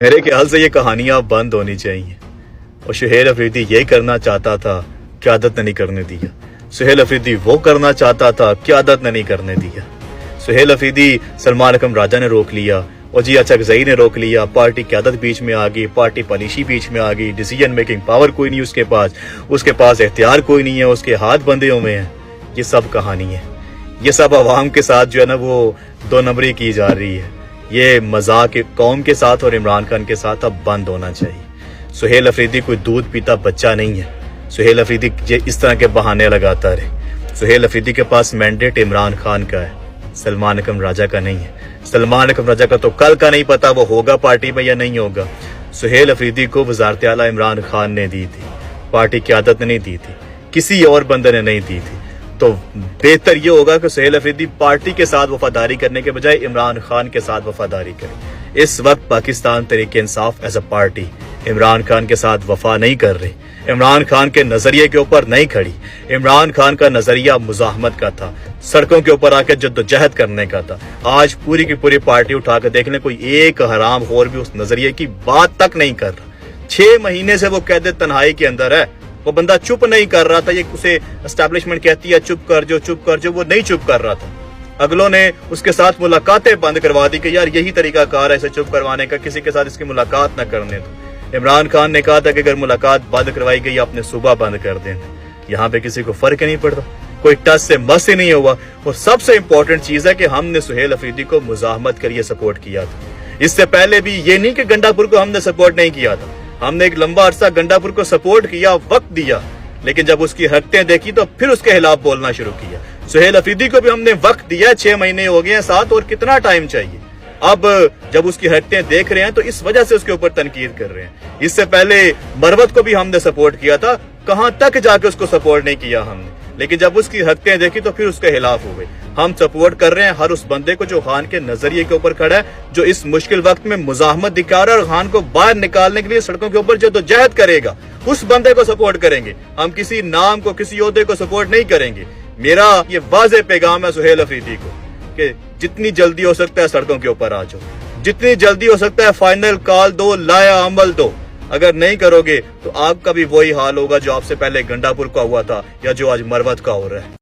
میرے خیال سے یہ کہانیاں بند ہونی چاہیے. اور سہیل افریدی یہ کرنا چاہتا تھا، قیادت نے نہیں کرنے دیا. سہیل افریدی وہ کرنا چاہتا تھا، قیادت نے نہیں کرنے دیا. سہیل افریدی سلمان اکرم راجہ نے روک لیا، اور جی اچکزئی نے روک لیا. پارٹی قیادت بیچ میں آ گئی، پارٹی پالیسی بیچ میں آ گئی. ڈیسیجن میکنگ پاور کوئی نہیں اس کے پاس اختیار کوئی نہیں ہے، اس کے ہاتھ بندھے ہوئے ہیں. یہ سب کہانی ہے. یہ سب عوام کے ساتھ جو ہے نا وہ دو نمبری کی جا رہی ہے. یہ مذاق قوم کے ساتھ اور عمران خان کے ساتھ اب بند ہونا چاہیے. سہیل افریدی کوئی دودھ پیتا بچہ نہیں ہے. سہیل افریدی اس طرح کے بہانے لگاتا رہے. سہیل افریدی کے پاس مینڈیٹ عمران خان کا ہے، سلمان اکرم راجہ کا نہیں ہے. سلمان اکرم راجہ کا تو کل کا نہیں پتا وہ ہوگا پارٹی میں یا نہیں ہوگا. سہیل افریدی کو وزارت اعلیٰ عمران خان نے دی تھی، پارٹی قیادت نے نہیں دی تھی، کسی اور بندے نے نہیں دی تھی. تو بہتر یہ ہوگا کہ سہیل افریدی پارٹی کے ساتھ وفاداری کرنے کے بجائے عمران خان کے ساتھ وفاداری کرے. اس وقت Pakistan Tehreek Insaf as a party Imran Khan کے ساتھ وفا نہیں کر رہی، عمران خان کے نظریے کے اوپر نہیں کھڑی. عمران خان کا نظریہ مزاحمت کا تھا، سڑکوں کے اوپر آ کے جدوجہد کرنے کا تھا. آج پوری کی پوری پارٹی اٹھا کے دیکھ لیں، کوئی ایک حرام خور بھی اس نظریے کی بات تک نہیں کر رہا. 6 مہینے سے وہ قید تنہائی کے اندر ہے. وہ بندہ چپ نہیں کر رہا تھا. یہ اسے اسٹیبلشمنٹ کہتی ہے چپ کر جو وہ نہیں چپ کر رہا تھا. اگلوں نے اس کے ساتھ ملاقاتیں بند کروا دی کہ یار یہی طریقہ کار ہے اسے چپ کروانے کا، کسی کے ساتھ اس کی ملاقات نہ کرنے دو. عمران خان نے کہا تھا کہ اگر ملاقات بند کروائی گئی اپنے صوبہ بند کر دینا. یہاں پہ کسی کو فرق نہیں پڑتا، کوئی ٹس سے مس ہی نہیں ہوا. اور سب سے امپورٹنٹ چیز ہے کہ ہم نے سہیل افریدی کو مزاحمت کریے سپورٹ کیا تھا. اس سے پہلے بھی یہ نہیں کہ گنڈا پور کو ہم نے سپورٹ نہیں کیا تھا. ہم نے ایک لمبا عرصہ گنڈا پور کو سپورٹ کیا، وقت دیا، لیکن جب اس کی حرکتیں دیکھی تو پھر اس کے خلاف بولنا شروع کیا. سہیل افریدی کو بھی ہم نے وقت دیا، 6 مہینے ہو گئے ہیں ساتھ، اور کتنا ٹائم چاہیے. اب جب اس کی حرکتیں دیکھ رہے ہیں تو اس وجہ سے اس کے اوپر تنقید کر رہے ہیں. اس سے پہلے مروت کو بھی ہم نے سپورٹ کیا تھا، کہاں تک جا کے اس کو سپورٹ نہیں کیا ہم نے، لیکن جب اس کی حرکتیں دیکھی تو پھر اس کے خلاف ہو گئے. ہم سپورٹ کر رہے ہیں ہر اس بندے کو جو خان کے نظریے کے اوپر کھڑا ہے، جو اس مشکل وقت میں مزاحمت دکھا رہا ہے اور خان کو باہر نکالنے کے لیے سڑکوں کے اوپر جدوجہد کرے گا. اس بندے کو سپورٹ کریں گے. ہم کسی نام کو، کسی عہدے کو سپورٹ نہیں کریں گے. میرا یہ واضح پیغام ہے سہیل افریدی کو کہ جتنی جلدی ہو سکتا ہے سڑکوں کے اوپر آ جاؤ، جتنی جلدی ہو سکتا ہے فائنل کال دو، لایا عمل دو. اگر نہیں کرو گے تو آپ کا بھی وہی حال ہوگا جو آپ سے پہلے گنڈا پور کا ہوا تھا یا جو آج مروت کا ہو رہا ہے.